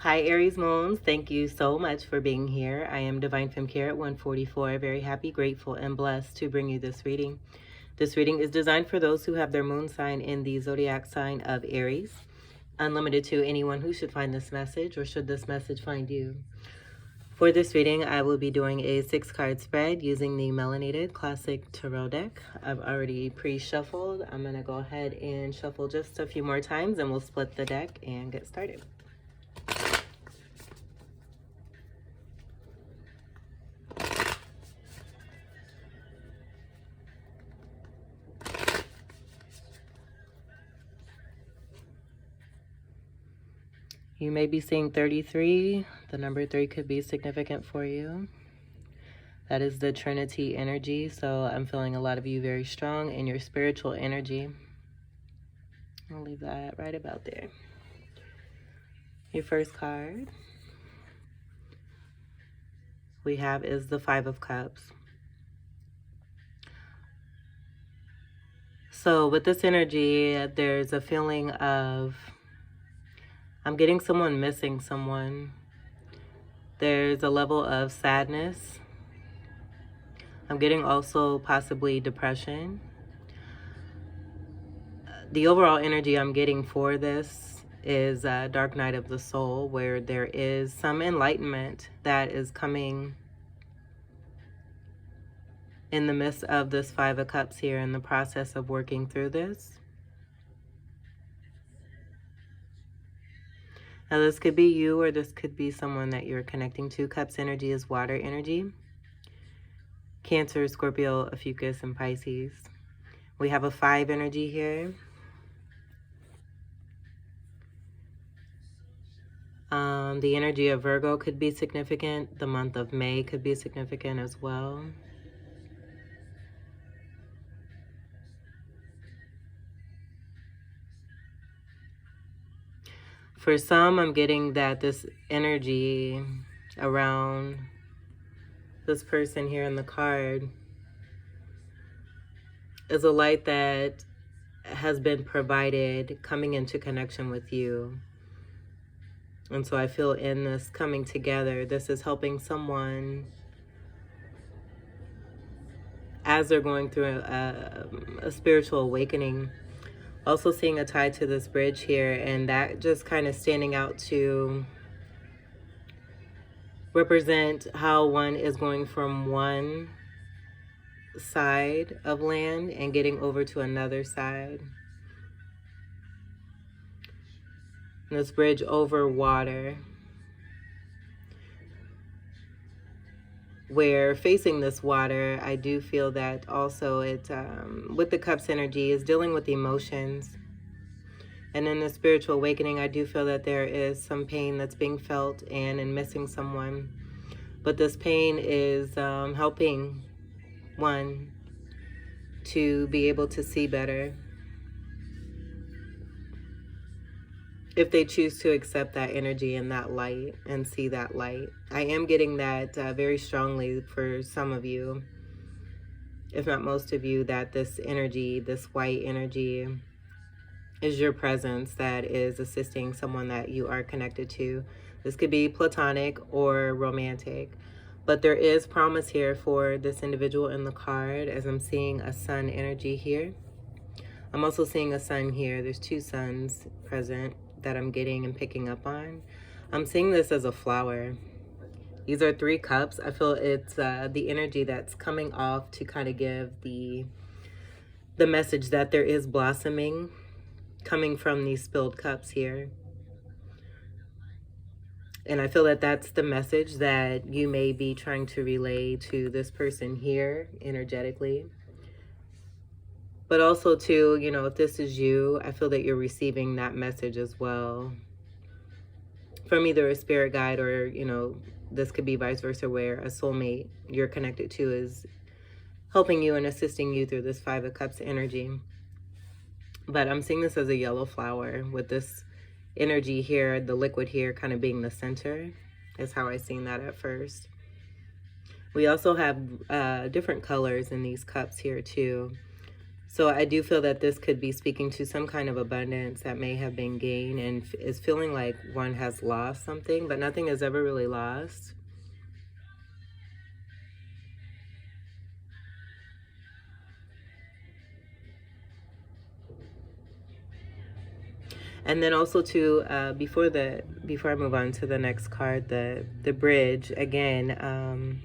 Hi, Aries Moons. Thank you so much for being here. I am Divine Femme Care at 144. Very happy, grateful, and blessed to bring you this reading. This reading is designed for those who have their moon sign in the zodiac sign of Aries. Unlimited to anyone who should find this message or should this message find you. For this reading, I will be doing a 6-card spread using the Melanated Classic Tarot deck. I've already pre-shuffled. I'm going to go ahead and shuffle just a few more times and we'll split the deck and get started. You may be seeing 33. The number 3 could be significant for you. That is the Trinity energy. So I'm feeling a lot of you very strong in your spiritual energy. I'll leave that right about there. Your first card we have is the 5 of Cups. So with this energy, there's a feeling of, I'm getting someone missing someone. There's a level of sadness. I'm getting also possibly depression. The overall energy I'm getting for this is Dark Night of the Soul, where there is some enlightenment that is coming in the midst of this 5 of Cups here in the process of working through this. Now this could be you or this could be someone that you're connecting to. Cups energy is water energy. Cancer, Scorpio, Ophiuchus, and Pisces. We have a 5 energy here. The energy of Virgo could be significant. The month of May could be significant as well. For some, I'm getting that this energy around this person here in the card is a light that has been provided coming into connection with you. And so I feel in this coming together, this is helping someone as they're going through a spiritual awakening. Also seeing a tie to this bridge here, and that just kind of standing out to represent how one is going from one side of land and getting over to another side. And this bridge over water, where facing this water, I do feel that also it, with the Cups energy, is dealing with emotions. And in the spiritual awakening, I do feel that there is some pain that's being felt and in missing someone. But this pain is helping one to be able to see better, if they choose to accept that energy and that light and see that light. I am getting that very strongly for some of you, if not most of you, that this energy, this white energy, is your presence that is assisting someone that you are connected to. This could be platonic or romantic, but there is promise here for this individual in the card, as I'm seeing a sun energy here. I'm also seeing a sun here. There's 2 suns present that I'm getting and picking up on. I'm seeing this as a flower. These are 3 cups. I feel it's the energy that's coming off to kind of give the message that there is blossoming coming from these spilled cups here. And I feel that that's the message that you may be trying to relay to this person here energetically. But also too, you know, if this is you, I feel that you're receiving that message as well from either a spirit guide or, you know, this could be vice versa, where a soulmate you're connected to is helping you and assisting you through this 5 of Cups energy. But I'm seeing this as a yellow flower with this energy here, the liquid here kind of being the center, is how I seen that at first. We also have different colors in these cups here too. So I do feel that this could be speaking to some kind of abundance that may have been gained, and is feeling like one has lost something, but nothing is ever really lost. And then also too, before I move on to the next card, the bridge again.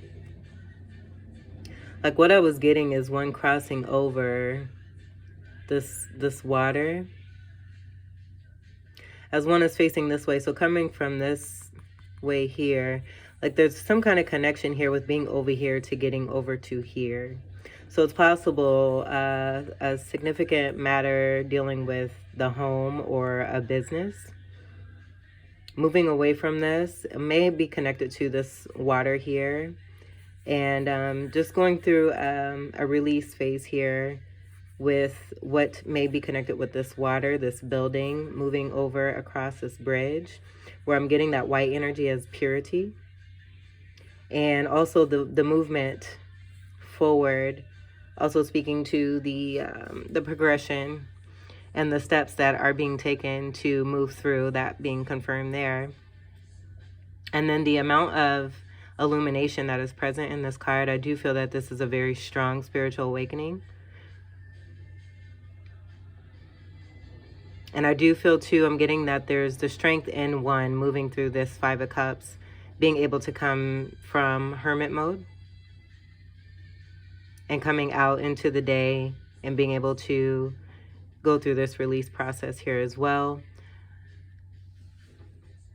Like what I was getting is one crossing over this water, as one is facing this way. So coming from this way here, like there's some kind of connection here with being over here to getting over to here. So it's possible a significant matter dealing with the home or a business. Moving away from this may be connected to this water here. And just going through a release phase here with what may be connected with this water, this building, moving over across this bridge, where I'm getting that white energy as purity. And also the movement forward, also speaking to the progression and the steps that are being taken to move through, that being confirmed there. And then the amount of illumination that is present in this card, I do feel that this is a very strong spiritual awakening. And I do feel too, I'm getting that there's the strength in one moving through this Five of Cups, being able to come from hermit mode and coming out into the day and being able to go through this release process here as well.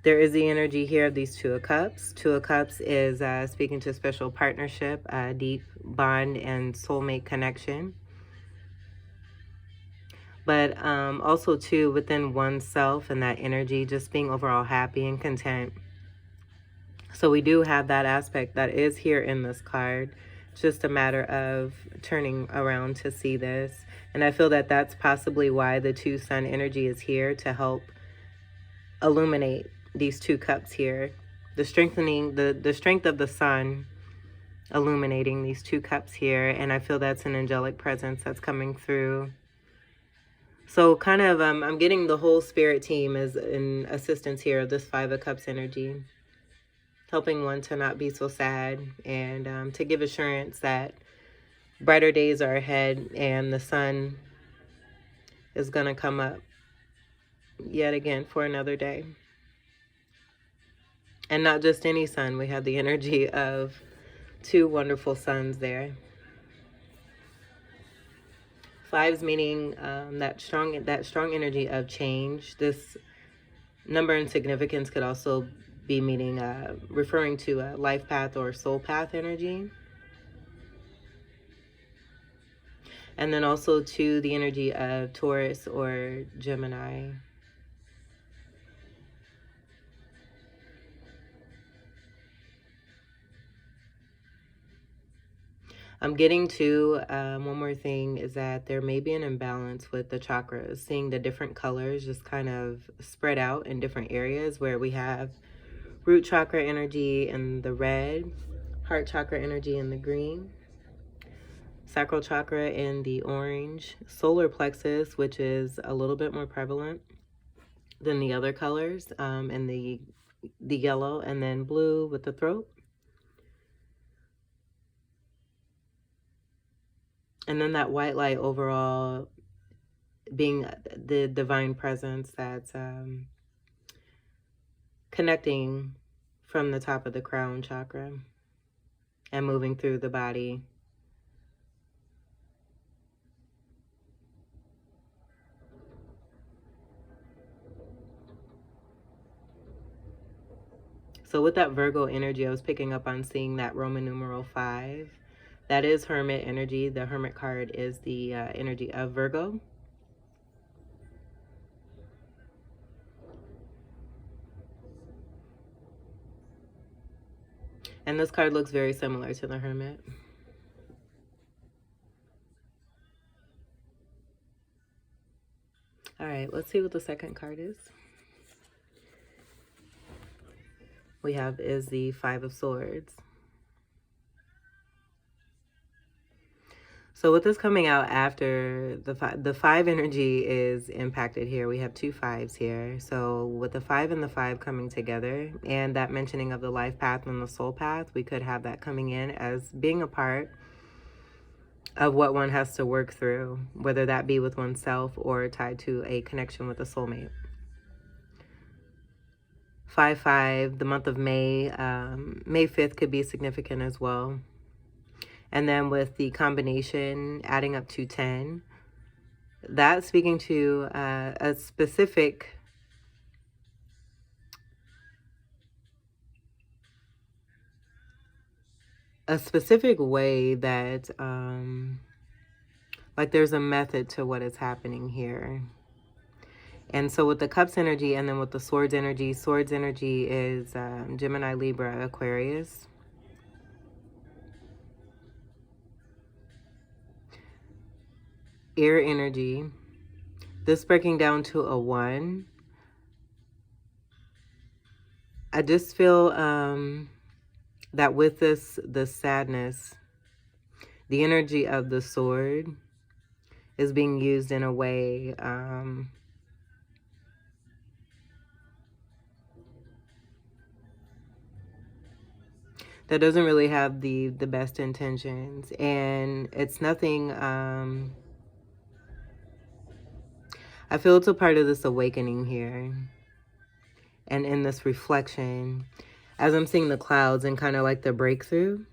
There is the energy here of these Two of Cups. Two of Cups is speaking to special partnership, deep bond and soulmate connection. But also too, within oneself and that energy, just being overall happy and content. So we do have that aspect that is here in this card. It's just a matter of turning around to see this. And I feel that that's possibly why the two sun energy is here, to help illuminate these two cups here. The strengthening, the strength of the sun illuminating these two cups here. And I feel that's an angelic presence that's coming through. So kind of, I'm getting the whole spirit team as in assistance here of this Five of Cups energy, helping one to not be so sad, and to give assurance that brighter days are ahead and the sun is going to come up yet again for another day. And not just any sun, we have the energy of two wonderful suns there. Fives meaning that strong energy of change. This number and significance could also be meaning referring to a life path or soul path energy. And then also to the energy of Taurus or Gemini. I'm getting to one more thing, is that there may be an imbalance with the chakras, seeing the different colors just kind of spread out in different areas, where we have root chakra energy in the red, heart chakra energy in the green, sacral chakra in the orange, solar plexus, which is a little bit more prevalent than the other colors, and the yellow, and then blue with the throat. And then that white light overall being the divine presence that's connecting from the top of the crown chakra and moving through the body. So with that Virgo energy, I was picking up on seeing that Roman numeral 5. That is Hermit energy. The Hermit card is the energy of Virgo. And this card looks very similar to the Hermit. All right, let's see what the second card is. We have is the Five of Swords. So with this coming out after the five energy is impacted here. We have two fives here. So with the five and the five coming together, and that mentioning of the life path and the soul path, we could have that coming in as being a part of what one has to work through, whether that be with oneself or tied to a connection with a soulmate. 5-5, the month of May, May 5th could be significant as well. And then with the combination adding up to 10, that's speaking to a specific way that like there's a method to what is happening here. And so with the cups energy and then with the swords energy is Gemini, Libra, Aquarius. Air energy, this breaking down to a 1. I just feel that with this sadness, the energy of the sword is being used in a way that doesn't really have the best intentions. And it's nothing, I feel it's a part of this awakening here. And in this reflection, as I'm seeing the clouds and kind of like the breakthrough,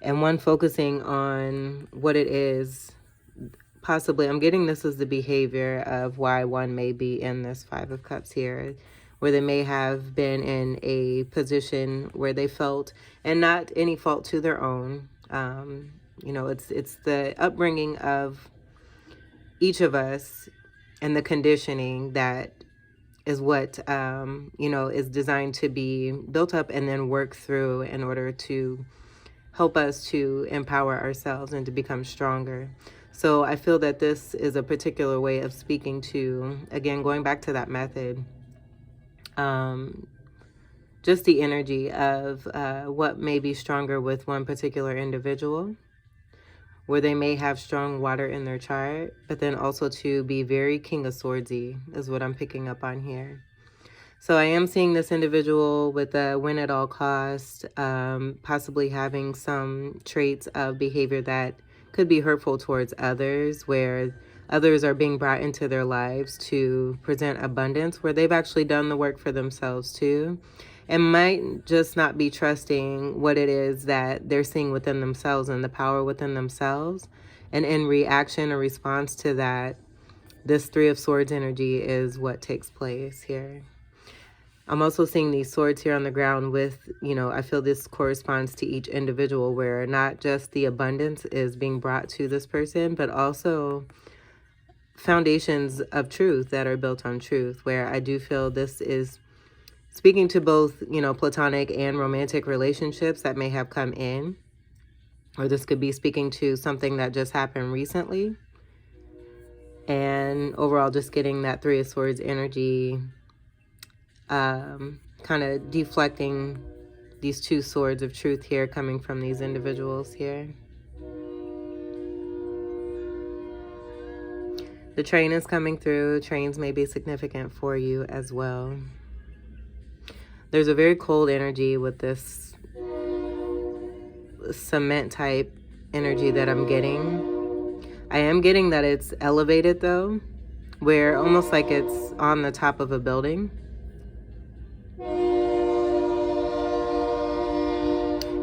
and one focusing on what it is, possibly, I'm getting this as the behavior of why one may be in this Five of Cups here, where they may have been in a position where they felt, and not any fault to their own, you know, it's the upbringing of each of us and the conditioning that is what, you know, is designed to be built up and then work through in order to help us to empower ourselves and to become stronger. So I feel that this is a particular way of speaking to, again, going back to that method, just the energy of what may be stronger with one particular individual, where they may have strong water in their chart, but then also to be very King of Swordsy is what I'm picking up on here. So I am seeing this individual with a win at all cost, possibly having some traits of behavior that could be hurtful towards others, where others are being brought into their lives to present abundance, where they've actually done the work for themselves too, and might just not be trusting what it is that they're seeing within themselves and the power within themselves. And in reaction or response to that, this Three of Swords energy is what takes place here. I'm also seeing these swords here on the ground with, you know, I feel this corresponds to each individual, where not just the abundance is being brought to this person, but also foundations of truth that are built on truth, where I do feel this is speaking to both, you know, platonic and romantic relationships that may have come in, or this could be speaking to something that just happened recently. And overall, just getting that Three of Swords energy, kind of deflecting these two swords of truth here coming from these individuals here. The train is coming through. Trains may be significant for you as well. There's a very cold energy with this cement type energy that I'm getting. I am getting that it's elevated though, where almost like it's on the top of a building.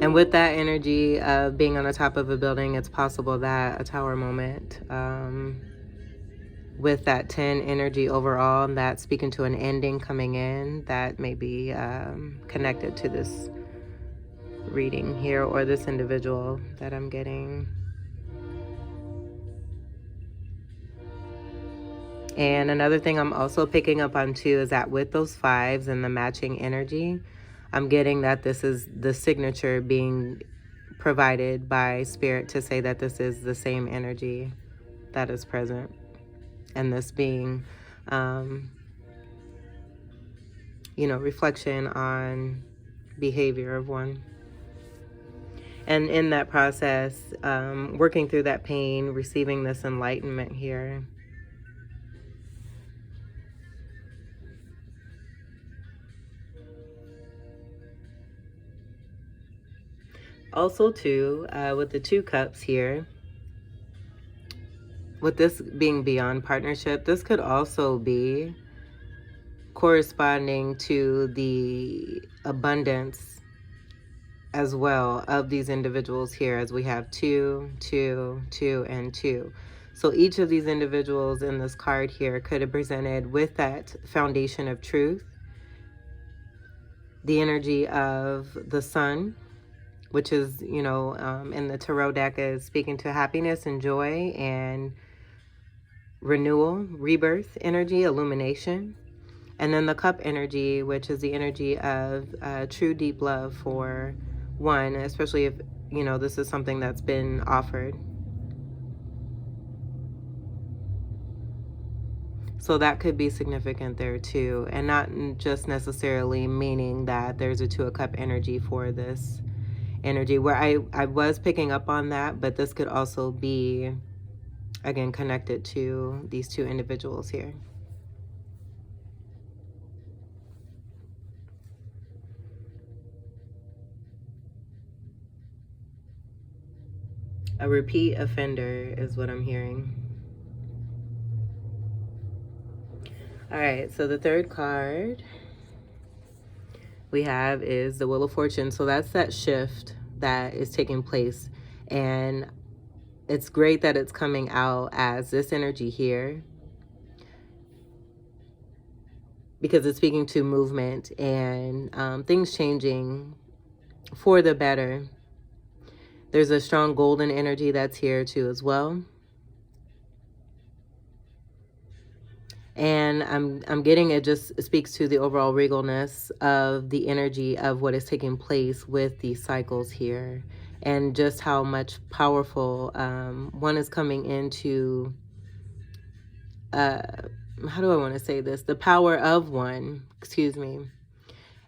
And with that energy of being on the top of a building, it's possible that a tower moment, with that 10 energy overall, that's speaking to an ending coming in, that may be connected to this reading here, or this individual that I'm getting. And another thing I'm also picking up on too is that with those fives and the matching energy, I'm getting that this is the signature being provided by Spirit to say that this is the same energy that is present. And this being, you know, reflection on behavior of one. And in that process, working through that pain, receiving this enlightenment here. Also, too, with the 2 cups here, with this being beyond partnership, this could also be corresponding to the abundance as well of these individuals here, as we have 2, 2, 2, and 2. So each of these individuals in this card here could have presented with that foundation of truth, the energy of the sun, which is, in the tarot deck is speaking to happiness and joy and renewal, rebirth energy, illumination. And then the cup energy, which is the energy of true deep love for one, especially if, this is something that's been offered. So that could be significant there too. And not just necessarily meaning that there's a 2 of cup energy for this energy, where I was picking up on that, but this could also be, again, connected to these 2 individuals here. A repeat offender is what I'm hearing. All right, so the 3rd card we have is the Wheel of Fortune. So that's that shift that is taking place. And it's great that it's coming out as this energy here, because it's speaking to movement and things changing for the better. There's a strong golden energy that's here too as well. And I'm getting, it just speaks to the overall regalness of the energy of what is taking place with these cycles here, and just how much powerful one is coming into, how do I want to say this? The power of one, excuse me,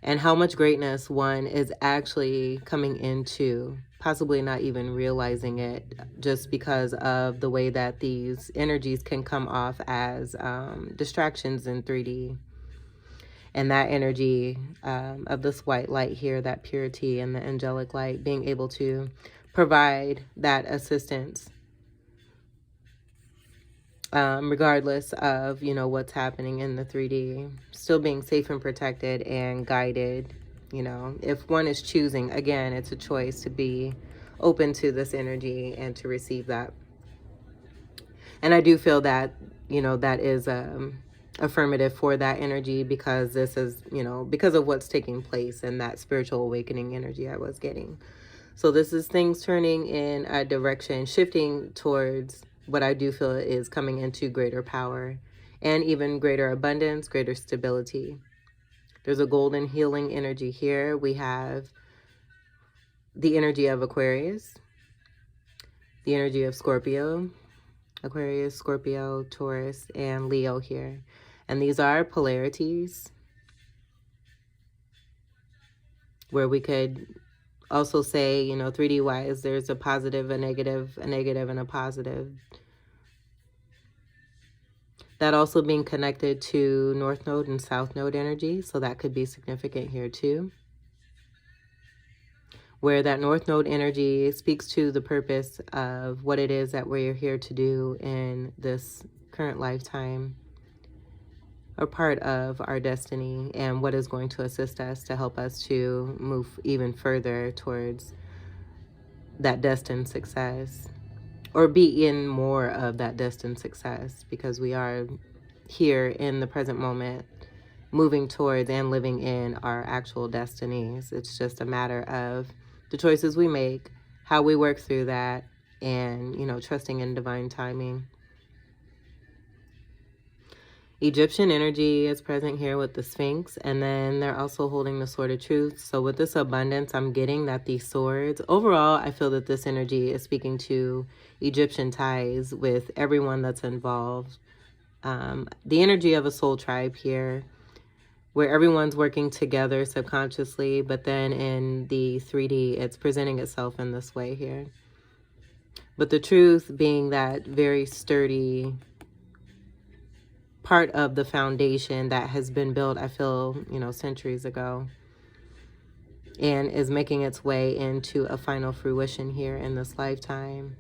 and how much greatness one is actually coming into, possibly not even realizing it, just because of the way that these energies can come off as distractions in 3D. And that energy of this white light here, that purity and the angelic light, being able to provide that assistance, regardless of, what's happening in the 3D, still being safe and protected and guided. If one is choosing, again, it's a choice to be open to this energy and to receive that. And I do feel that, that is affirmative for that energy, because this is, because of what's taking place and that spiritual awakening energy I was getting. So this is things turning in a direction, shifting towards what I do feel is coming into greater power and even greater abundance, greater stability. There's a golden healing energy here. We have the energy of Aquarius, the energy of Scorpio, Aquarius, Scorpio, Taurus, and Leo here. And these are polarities where we could also say, 3D wise, there's a positive, a negative, and a positive. That also being connected to North Node and South Node energy, so that could be significant here too. Where that North Node energy speaks to the purpose of what it is that we're here to do in this current lifetime, or part of our destiny, and what is going to assist us to help us to move even further towards that destined success, or be in more of that destined success, because we are here in the present moment moving towards and living in our actual destinies. It's just a matter of the choices we make, how we work through that, and, trusting in divine timing. Egyptian energy is present here with the Sphinx, and then they're also holding the Sword of Truth. So with this abundance, I'm getting that these swords, overall, I feel that this energy is speaking to Egyptian ties with everyone that's involved. The energy of a soul tribe here, where everyone's working together subconsciously, but then in the 3D, it's presenting itself in this way here. But the truth being that very sturdy part of the foundation that has been built, I feel, centuries ago, and is making its way into a final fruition here in this lifetime,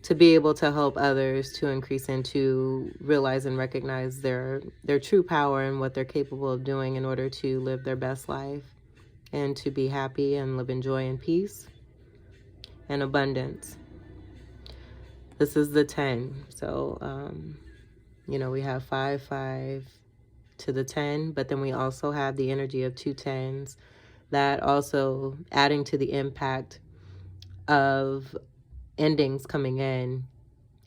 to be able to help others to increase and to realize and recognize their true power and what they're capable of doing in order to live their best life and to be happy and live in joy and peace and abundance. This is the 10. So, we have 5, 5 to the 10, but then we also have the energy of 2 10s, that also adding to the impact of endings coming in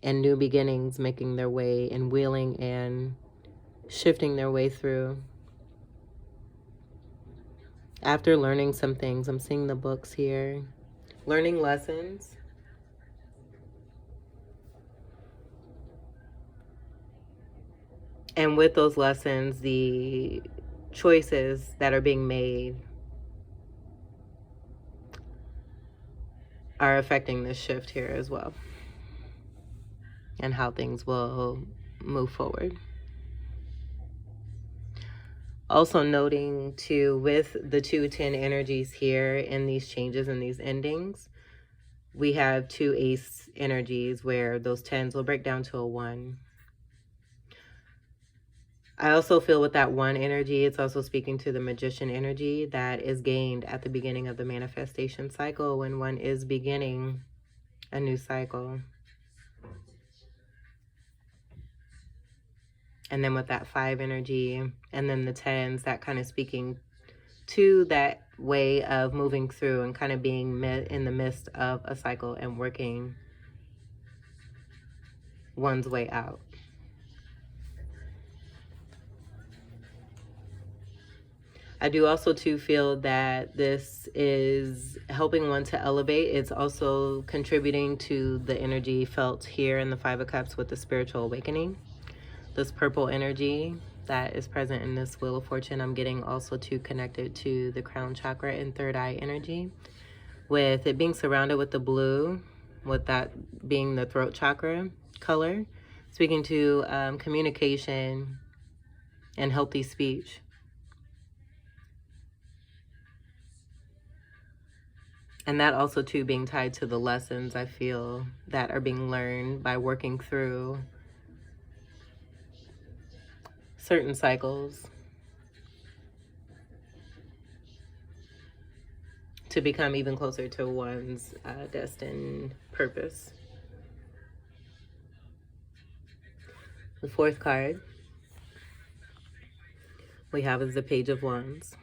and new beginnings making their way and wheeling and shifting their way through. After learning some things, I'm seeing the books here, learning lessons. And with those lessons, the choices that are being made are affecting this shift here as well, and how things will move forward. Also noting too, with the 210 energies here in these changes and these endings, we have 2 ace energies where those 10s will break down to a 1. I also feel with that 1 energy, it's also speaking to the magician energy that is gained at the beginning of the manifestation cycle when one is beginning a new cycle. And then with that 5 energy and then the 10s, that kind of speaking to that way of moving through and kind of being in the midst of a cycle and working one's way out. I do also too feel that this is helping one to elevate. It's also contributing to the energy felt here in the 5 of Cups with the spiritual awakening. This purple energy that is present in this Wheel of Fortune, I'm getting also too connected to the crown chakra and third eye energy, with it being surrounded with the blue, with that being the throat chakra color, speaking to communication and healthy speech. And that also too being tied to the lessons I feel that are being learned by working through certain cycles to become even closer to one's destined purpose. The 4th card we have is the Page of Wands.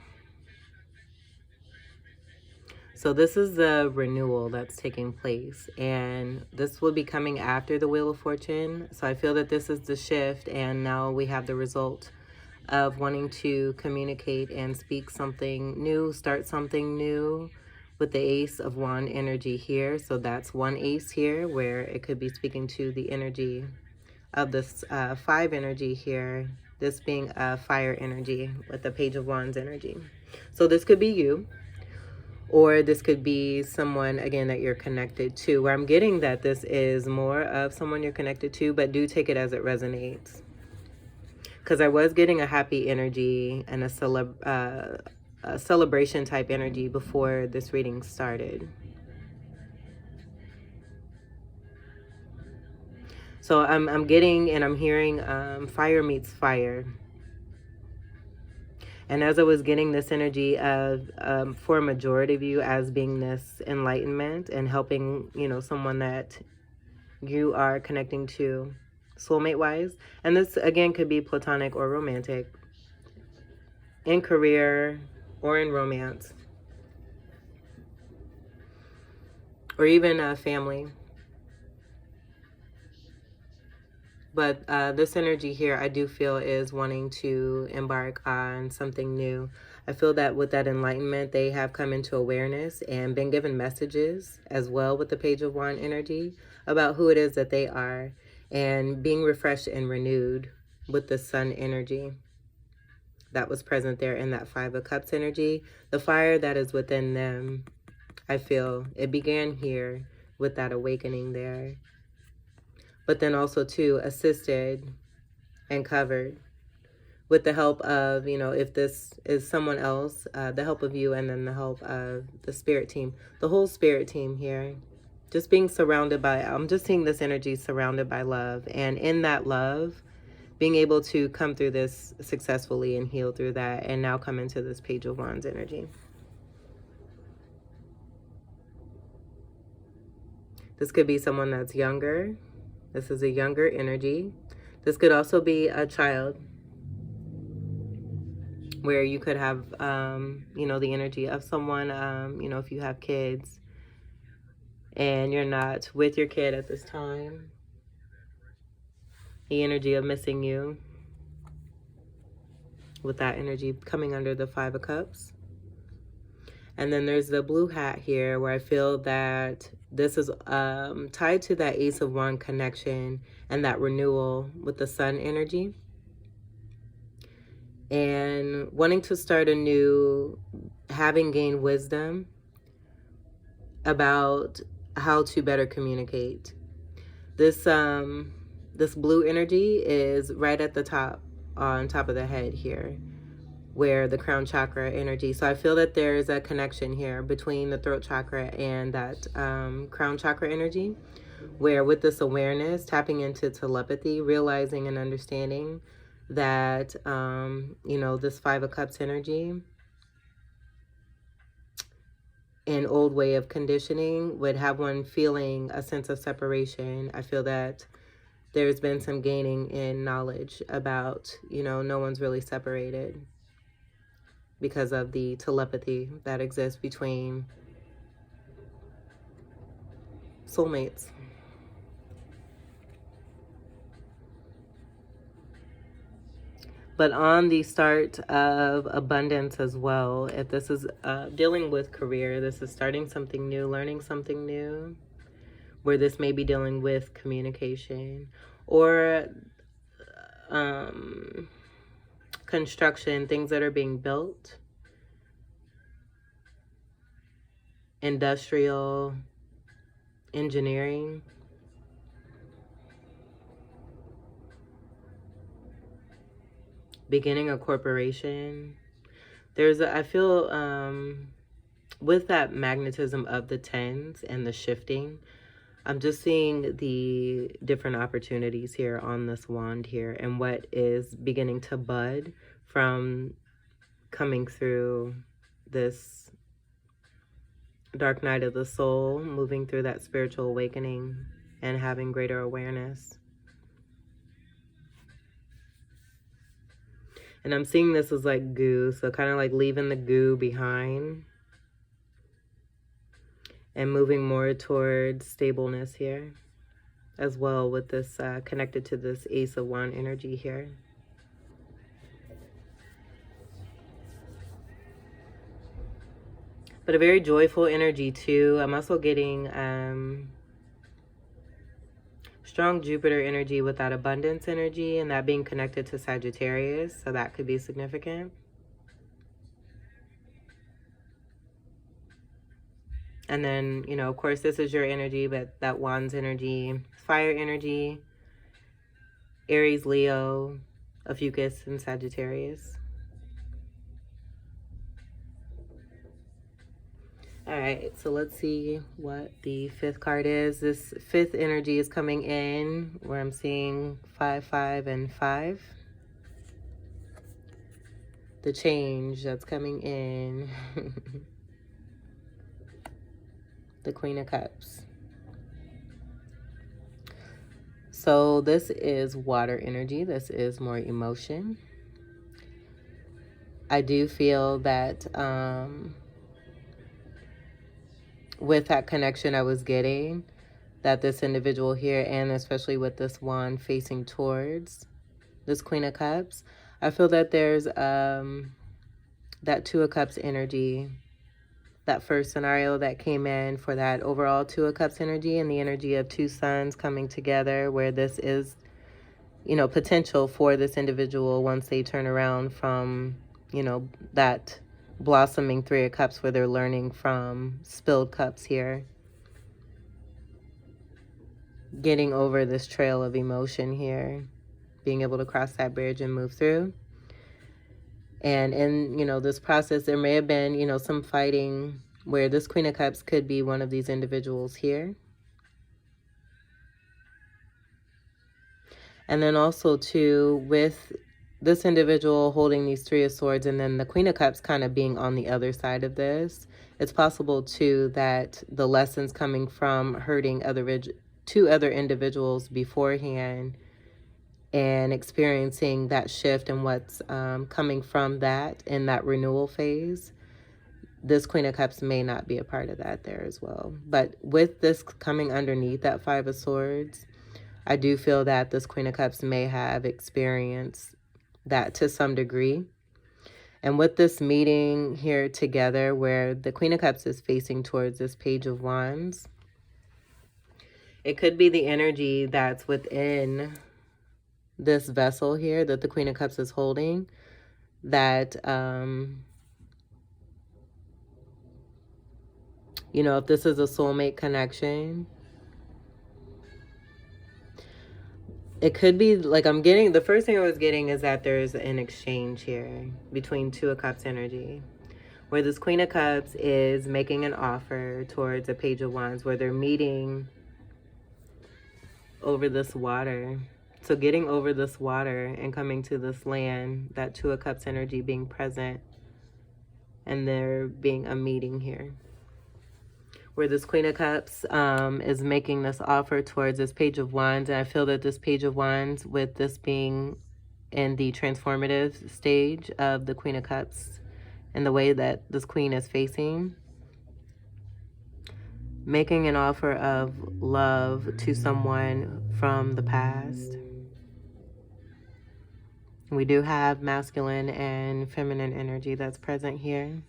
So this is the renewal that's taking place, and this will be coming after the Wheel of Fortune. So I feel that this is the shift, and now we have the result of wanting to communicate and speak something new, start something new, with the Ace of Wand energy here. So that's 1 ace here, where it could be speaking to the energy of this 5 energy here, this being a fire energy with the Page of Wands energy. So this could be you, or this could be someone, again, that you're connected to, where I'm getting that this is more of someone you're connected to, but do take it as it resonates. Because I was getting a happy energy and a celebration type energy before this reading started. So I'm getting and I'm hearing fire meets fire. And as I was getting this energy of, for a majority of you, as being this enlightenment and helping, someone that you are connecting to soulmate-wise. And this, again, could be platonic or romantic, in career or in romance, or even a family. But this energy here, I do feel, is wanting to embark on something new. I feel that with that enlightenment, they have come into awareness and been given messages as well with the Page of Wand energy about who it is that they are, and being refreshed and renewed with the Sun energy. that was present there in that Five of Cups energy. The fire that is within them, I feel it began here with that awakening there. But then also too assisted and covered with the help of, you know, if this is someone else, the help of you, and then the help of the spirit team, the whole spirit team here. Just being surrounded by, I'm just seeing this energy surrounded by love. And in that love, being able to come through this successfully and heal through that, and now come into this Page of Wands energy. This could be someone that's younger. This is a younger energy. This could also be a child, where you could have, you know, the energy of someone, you know, if you have kids and you're not with your kid at this time, the energy of missing you, with that energy coming under the Five of Cups. And then there's the blue hat here, where I feel that this is tied to that Ace of Wands connection and that renewal with the Sun energy. And wanting to start anew, having gained wisdom about how to better communicate. This this blue energy is right at the top, on top of the head here, where the crown chakra energy. So I feel that there's a connection here between the throat chakra and that crown chakra energy, where with this awareness, tapping into telepathy, realizing and understanding that, you know, this Five of Cups energy, an old way of conditioning, would have one feeling a sense of separation. I feel that there's been some gaining in knowledge about, you know, no one's really separated because of the telepathy that exists between soulmates. But on the start of abundance as well, if this is dealing with career, this is starting something new, learning something new, where this may be dealing with communication or construction, things that are being built, industrial, engineering. Beginning a corporation. There's I feel with that magnetism of the tens and the shifting, I'm just seeing the different opportunities here on this wand here, and what is beginning to bud from coming through this dark night of the soul, moving through that spiritual awakening and having greater awareness. And I'm seeing this as like goo, so kind of like leaving the goo behind and moving more towards stableness here as well, with this connected to this Ace of Wands energy here. But a very joyful energy too. I'm also getting strong Jupiter energy with that abundance energy, and that being connected to Sagittarius, so that could be significant. And then, you know, of course, this is your energy, but that Wands energy, fire energy, Aries, Leo, Ophiuchus, and Sagittarius. All right, so let's see what the fifth card is. This fifth energy is coming in where I'm seeing 5, 5, and 5. The change that's coming in. The Queen of Cups. So this is water energy. This is more emotion. I do feel that with that connection I was getting, that this individual here, and especially with this wand facing towards this Queen of Cups, I feel that there's that Two of Cups energy, that first scenario that came in for that overall Two of Cups energy, and the energy of two suns coming together, where this is potential for this individual once they turn around from, that blossoming Three of Cups where they're learning from spilled cups here. Getting over this trail of emotion here, being able to cross that bridge and move through. And in, this process, there may have been, some fighting where this Queen of Cups could be one of these individuals here. And then also, too, with this individual holding these Three of Swords and then the Queen of Cups kind of being on the other side of this, it's possible, too, that the lessons coming from hurting two other individuals beforehand and experiencing that shift and what's coming from that in that renewal phase, this Queen of Cups may not be a part of that there as well. But with this coming underneath that Five of Swords, I do feel that this Queen of Cups may have experienced that to some degree. And with this meeting here together where the Queen of Cups is facing towards this Page of Wands, it could be the energy that's within this vessel here that the Queen of Cups is holding that, if this is a soulmate connection, it could be like the first thing I was getting is that there's an exchange here between Two of Cups energy, where this Queen of Cups is making an offer towards a Page of Wands, where they're meeting over this water. So getting over this water and coming to this land, that Two of Cups energy being present, and there being a meeting here. Where this Queen of Cups is making this offer towards this Page of Wands. And I feel that this Page of Wands, with this being in the transformative stage of the Queen of Cups and the way that this Queen is facing, making an offer of love to someone from the past. We do have masculine and feminine energy that's present here.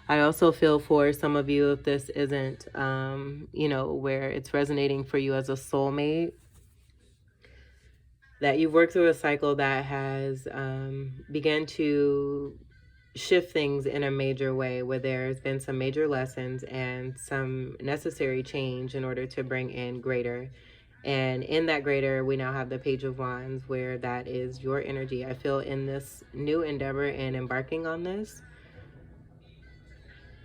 I also feel for some of you, if this isn't, where it's resonating for you as a soulmate, that you've worked through a cycle that has began to shift things in a major way, where there's been some major lessons and some necessary change in order to bring in greater. And in that greater, we now have the Page of Wands, where that is your energy. I feel in this new endeavor and embarking on this,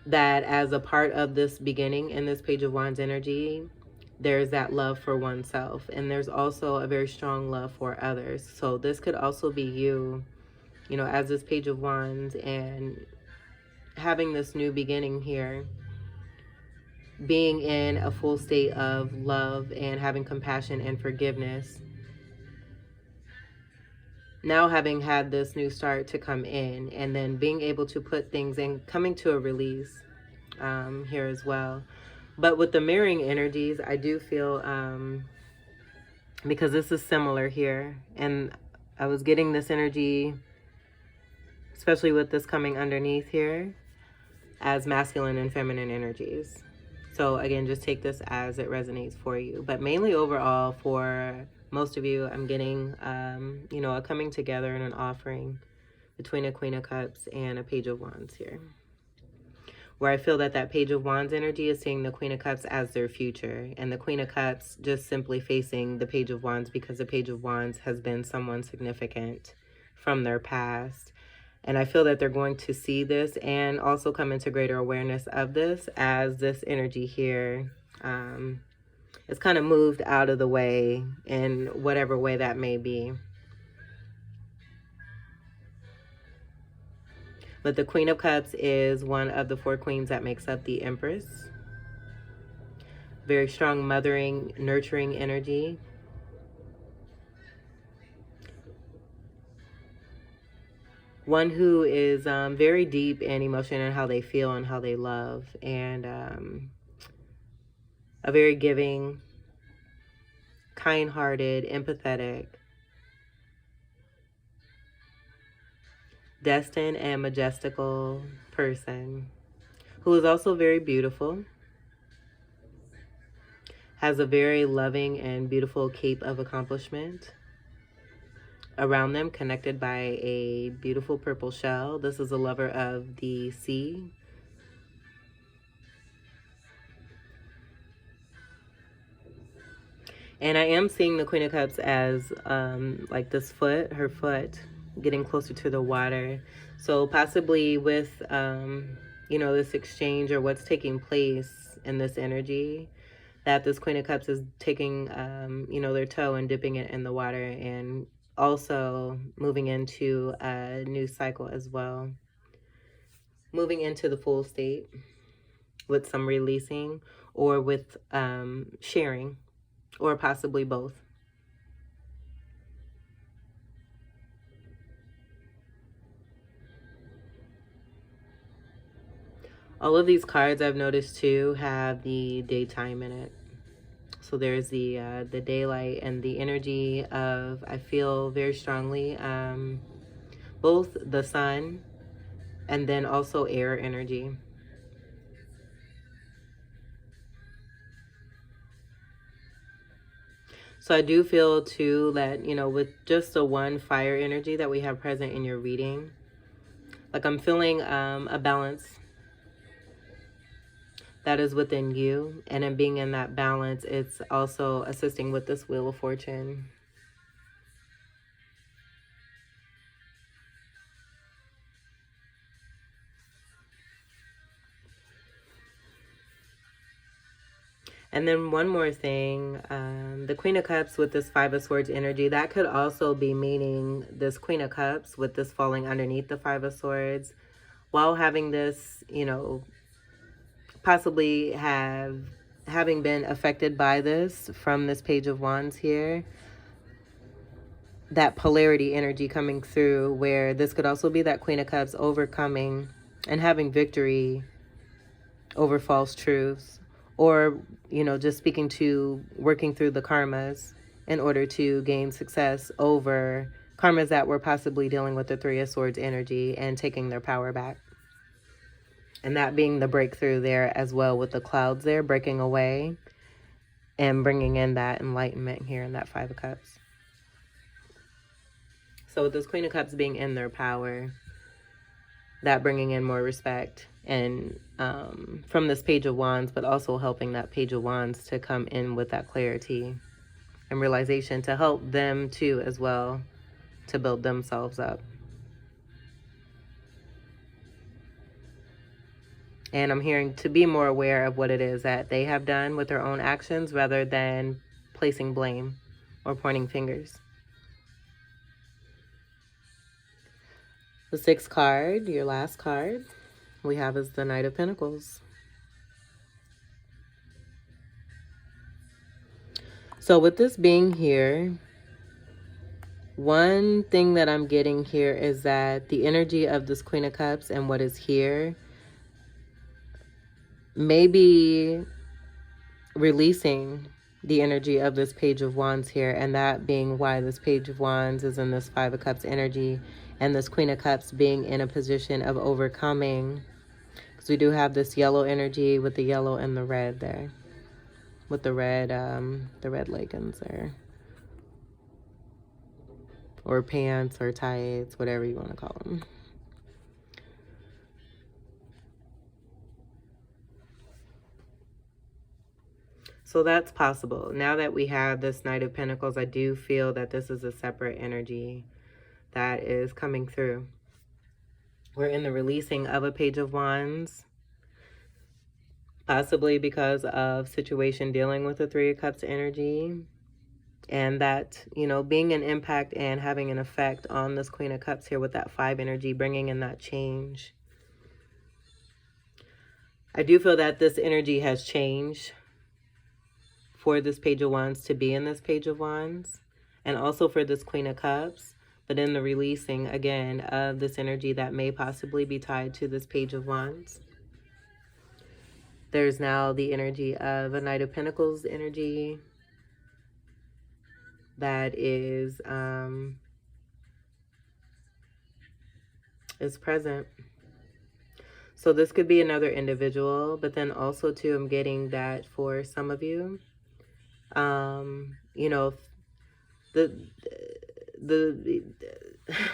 that as a part of this beginning in this Page of Wands energy, there's that love for oneself. And there's also a very strong love for others. So this could also be you, as this Page of Wands and having this new beginning here, being in a full state of love and having compassion and forgiveness. Now having had this new start to come in, and then being able to put things in, coming to a release here as well. But with the mirroring energies, I do feel, because this is similar here, and I was getting this energy, especially with this coming underneath here, as masculine and feminine energies. So again, just take this as it resonates for you. But mainly overall, for most of you, I'm getting, a coming together and an offering between a Queen of Cups and a Page of Wands here. Where I feel that that Page of Wands energy is seeing the Queen of Cups as their future. And the Queen of Cups just simply facing the Page of Wands, because the Page of Wands has been someone significant from their past. And I feel that they're going to see this and also come into greater awareness of this as this energy here is kind of moved out of the way in whatever way that may be. But the Queen of Cups is one of the four queens that makes up the Empress. Very strong mothering, nurturing energy. One who is very deep in emotion and how they feel and how they love. And a very giving, kind-hearted, empathetic, destined and majestical person who is also very beautiful, has a very loving and beautiful cape of accomplishment, around them, connected by a beautiful purple shell. This is a lover of the sea. And I am seeing the Queen of Cups as like this foot, her foot, getting closer to the water. So possibly with, you know, this exchange or what's taking place in this energy, that this Queen of Cups is taking, you know, their toe and dipping it in the water, and also moving into a new cycle as well. Moving into the full state with some releasing, or with sharing, or possibly both. All of these cards I've noticed too have the daytime in it. So there's the daylight and the energy of, I feel very strongly, both the sun and then also air energy. So I do feel too that, you know, with just the one fire energy that we have present in your reading, like I'm feeling a balance that is within you. And in being in that balance, it's also assisting with this Wheel of Fortune. And then one more thing, the Queen of Cups with this Five of Swords energy, that could also be meaning this Queen of Cups with this falling underneath the Five of Swords, while having this, you know, possibly having been affected by this from this Page of Wands here, that polarity energy coming through, where this could also be that Queen of Cups overcoming and having victory over false truths, or, you know, just speaking to working through the karmas in order to gain success over karmas that were possibly dealing with the Three of Swords energy and taking their power back. And that being the breakthrough there as well, with the clouds there breaking away and bringing in that enlightenment here in that Five of Cups. So with this Queen of Cups being in their power, that bringing in more respect and from this Page of Wands, but also helping that Page of Wands to come in with that clarity and realization to help them too as well, to build themselves up. And I'm hearing to be more aware of what it is that they have done with their own actions, rather than placing blame or pointing fingers. The sixth card, your last card, we have is the Knight of Pentacles. So with this being here, one thing that I'm getting here is that the energy of this Queen of Cups and what is here may be releasing the energy of this Page of Wands here, and that being why this Page of Wands is in this Five of Cups energy, and this Queen of Cups being in a position of overcoming, because we do have this yellow energy with the yellow and the red there, with the red leggings there, or pants or tights, whatever you want to call them. So that's possible. Now that we have this Knight of Pentacles, I do feel that this is a separate energy that is coming through. We're in the releasing of a Page of Wands, possibly because of situation dealing with the Three of Cups energy, and that, you know, being an impact and having an effect on this Queen of Cups here with that Five energy, bringing in that change. I do feel that this energy has changed for this Page of Wands to be in this Page of Wands, and also for this Queen of Cups, but in the releasing again of this energy that may possibly be tied to this Page of Wands. There's now the energy of a Knight of Pentacles energy that is present. So this could be another individual, but then also too, I'm getting that for some of you, you know, the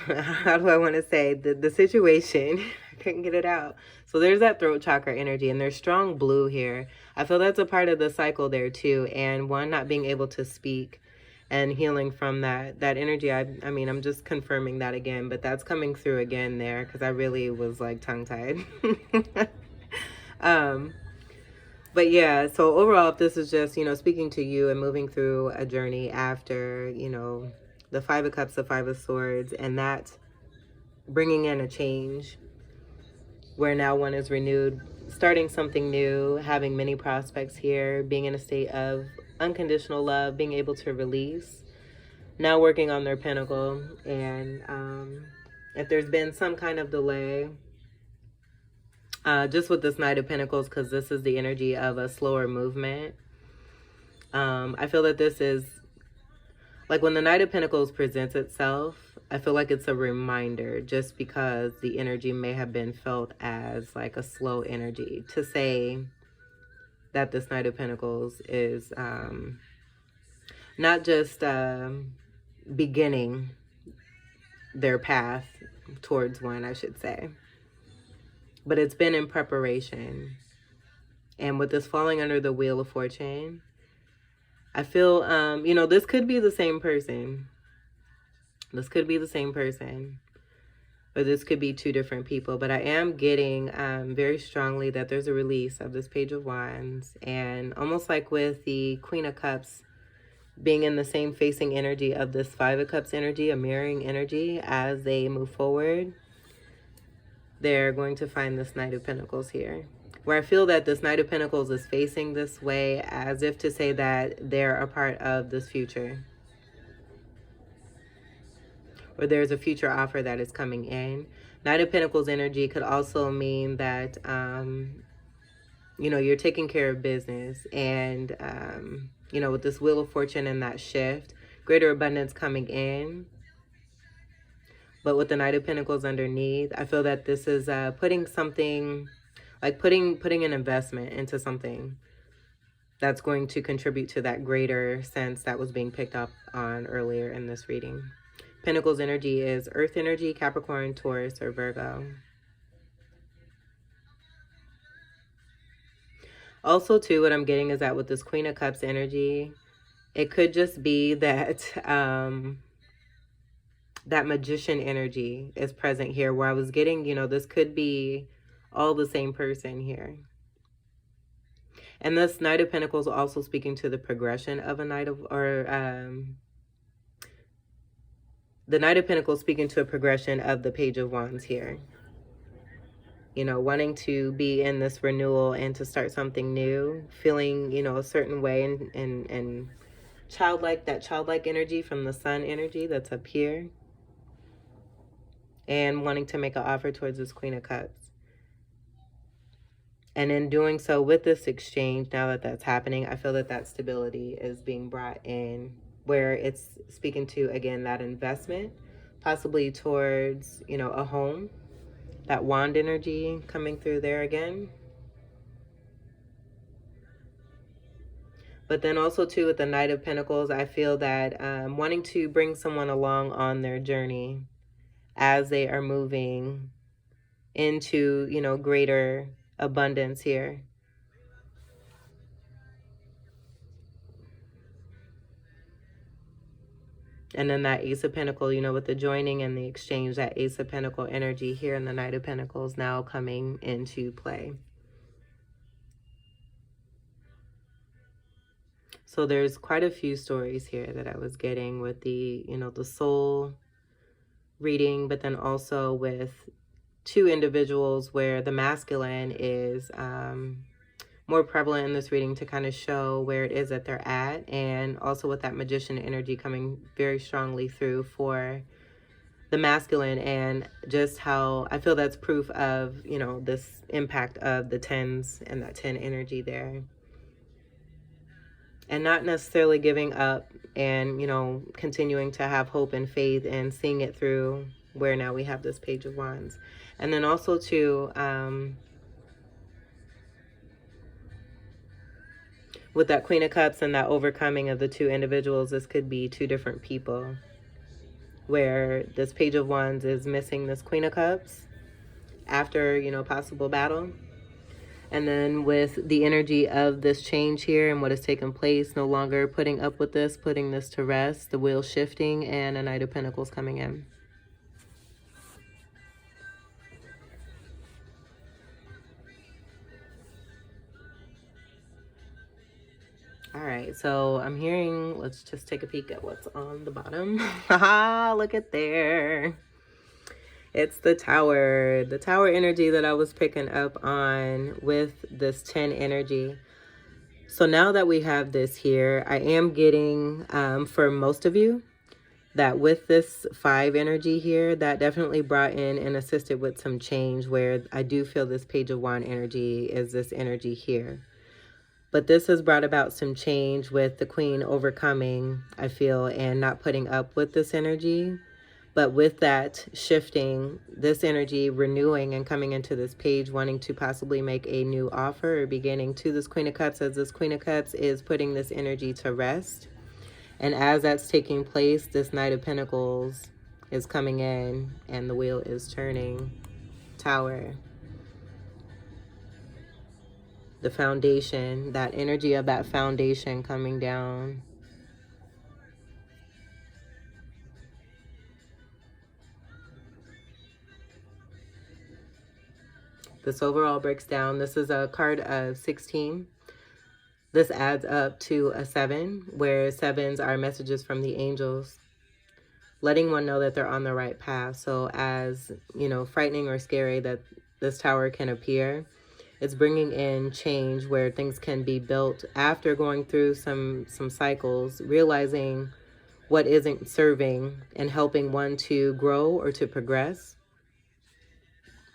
how do I want to say, the situation, I couldn't get it out. So there's that throat chakra energy, and there's strong blue here. I feel that's a part of the cycle there too, and one, not being able to speak and healing from that energy. I mean, I'm just confirming that again, but that's coming through again there, because I really was like tongue tied. um but yeah, so overall, if this is just, speaking to you and moving through a journey after, the Five of Cups, the Five of Swords, and that bringing in a change where now one is renewed, starting something new, having many prospects here, being in a state of unconditional love, being able to release, now working on their pinnacle. And if there's been some kind of delay, just with this Knight of Pentacles, because this is the energy of a slower movement, I feel that this is, like when the Knight of Pentacles presents itself, I feel like it's a reminder, just because the energy may have been felt as like a slow energy, to say that this Knight of Pentacles is not just beginning their path towards one, I should say, but it's been in preparation. And with this falling under the Wheel of Fortune, I feel, this could be the same person. This could be the same person, or this could be two different people. But I am getting very strongly that there's a release of this Page of Wands. And almost like with the Queen of Cups being in the same facing energy of this Five of Cups energy, a mirroring energy, as they move forward, they're going to find this Knight of Pentacles here, where I feel that this Knight of Pentacles is facing this way, as if to say that they're a part of this future, or there's a future offer that is coming in. Knight of Pentacles energy could also mean that, you're taking care of business. And, with this Wheel of Fortune and that shift, greater abundance coming in. But with the Knight of Pentacles underneath, I feel that this is putting something, like putting an investment into something that's going to contribute to that greater sense that was being picked up on earlier in this reading. Pentacles energy is Earth energy, Capricorn, Taurus, or Virgo. Also, too, what I'm getting is that with this Queen of Cups energy, it could just be that that magician energy is present here, where I was getting, this could be all the same person here. And this Knight of Pentacles also speaking to the progression of a Knight of, or the Knight of Pentacles speaking to a progression of the Page of Wands here. Wanting to be in this renewal and to start something new, feeling, a certain way, and childlike, that childlike energy from the Sun energy that's up here, and wanting to make an offer towards this Queen of Cups. And in doing so, with this exchange, now that that's happening, I feel that that stability is being brought in, where it's speaking to, again, that investment, possibly towards, a home. That wand energy coming through there again. But then also, too, with the Knight of Pentacles, I feel that wanting to bring someone along on their journey as they are moving into, greater abundance here. And then that Ace of Pentacles, with the joining and the exchange, that Ace of Pentacles energy here in the Knight of Pentacles now coming into play. So there's quite a few stories here that I was getting with the, the soul reading, but then also with two individuals where the masculine is more prevalent in this reading, to kind of show where it is that they're at, and also with that magician energy coming very strongly through for the masculine, and just how I feel that's proof of, this impact of the tens and that 10 energy there. And not necessarily giving up, and, continuing to have hope and faith and seeing it through, where now we have this Page of Wands. And then also too, with that Queen of Cups and that overcoming of the two individuals, this could be two different people, where this Page of Wands is missing this Queen of Cups after, you know, possible battle. And then with the energy of this change here and what has taken place, no longer putting up with this, putting this to rest, the wheel shifting, and a Knight of Pentacles coming in. All right, so I'm hearing, let's just take a peek at what's on the bottom. Haha, look at there. It's the Tower energy that I was picking up on with this 10 energy. So now that we have this here, I am getting, for most of you, that with this 5 energy here, that definitely brought in and assisted with some change, where I do feel this Page of Wand energy is this energy here. But this has brought about some change with the Queen overcoming, I feel, and not putting up with this energy. But with that shifting, this energy renewing and coming into this page, wanting to possibly make a new offer or beginning to this Queen of Cups, as this Queen of Cups is putting this energy to rest. And as that's taking place, this Knight of Pentacles is coming in and the wheel is turning. Tower. The foundation, that energy of that foundation coming down. This overall breaks down. This is a card of 16. This adds up to a 7, where 7s are messages from the angels, letting one know that they're on the right path. So as, you know, frightening or scary that this tower can appear, it's bringing in change where things can be built after going through some cycles, realizing what isn't serving and helping one to grow or to progress.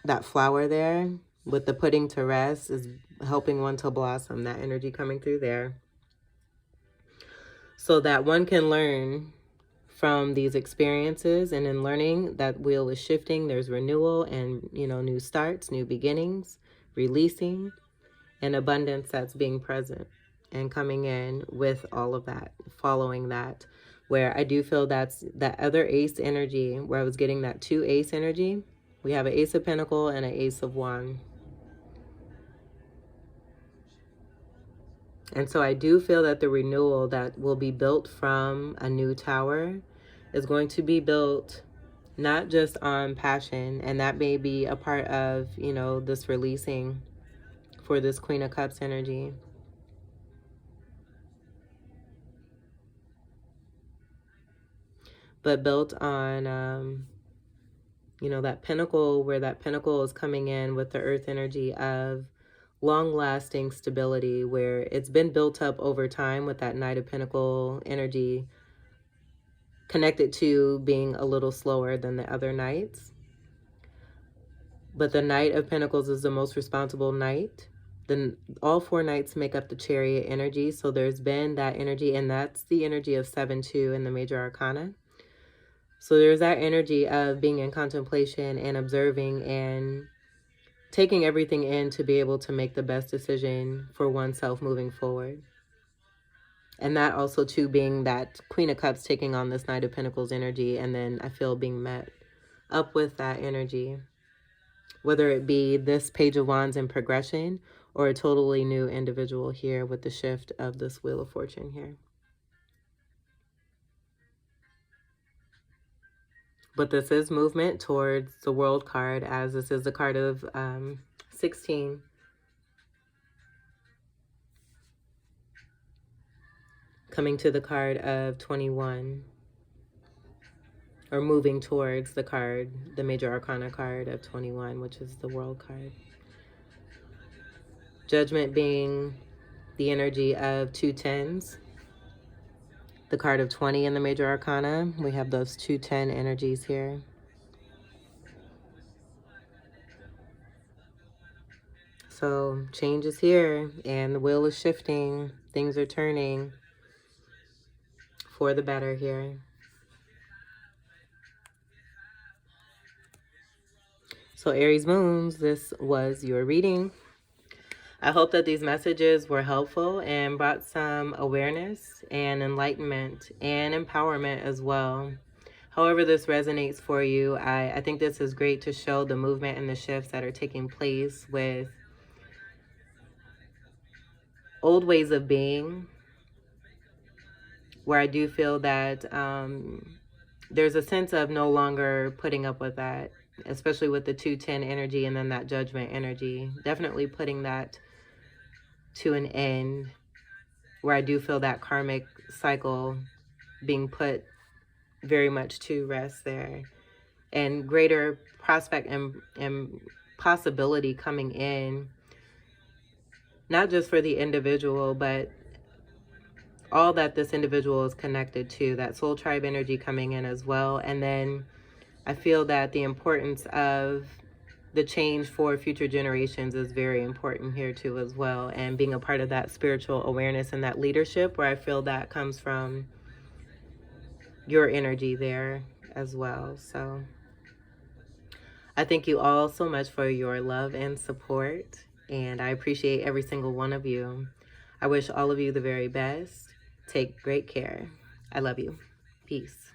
That flower there with the putting to rest is helping one to blossom, that energy coming through there. So that one can learn from these experiences, and in learning, that wheel is shifting. There's renewal and, you know, new starts, new beginnings, releasing, and abundance that's being present and coming in with all of that, following that. Where I do feel that's that other ace energy, where I was getting that 2 ace energy. We have an Ace of Pentacles and an Ace of Wands. And so I do feel that the renewal that will be built from a new tower is going to be built not just on passion, and that may be a part of, you know, this releasing for this Queen of Cups energy. But built on, you know, that pinnacle, where that pinnacle is coming in with the earth energy of long-lasting stability, where it's been built up over time with that Knight of Pentacles energy connected to being a little slower than the other knights. But the Knight of Pentacles is the most responsible knight. Then all 4 knights make up the Chariot energy. So there's been that energy, and that's the energy of 7-2 in the Major Arcana. So there's that energy of being in contemplation and observing and taking everything in to be able to make the best decision for oneself moving forward. And that also too being that Queen of Cups taking on this Knight of Pentacles energy, and then I feel being met up with that energy, whether it be this Page of Wands in progression or a totally new individual here with the shift of this Wheel of Fortune here. But this is movement towards the World card, as this is the card of 16. Coming to the card of 21. Or moving towards the card, the Major Arcana card of 21, which is the World card. Judgment being the energy of 2 10s. The card of 20 in the Major Arcana. We have those 2 10 energies here. So change is here, and the wheel is shifting. Things are turning for the better here. So Aries moons, this was your reading. I hope that these messages were helpful and brought some awareness and enlightenment and empowerment as well. However this resonates for you, I think this is great to show the movement and the shifts that are taking place with old ways of being, where I do feel that there's a sense of no longer putting up with that, especially with the 210 energy and then that judgment energy. Definitely putting that to an end, where I do feel that karmic cycle being put very much to rest there, and greater prospect and possibility coming in, not just for the individual, but all that this individual is connected to, that soul tribe energy coming in as well. And then I feel that the importance of the change for future generations is very important here too as well, and being a part of that spiritual awareness and that leadership, where I feel that comes from your energy there as well. So I thank you all so much for your love and support, and I appreciate every single one of you. I wish all of you the very best. Take great care. I love you. Peace.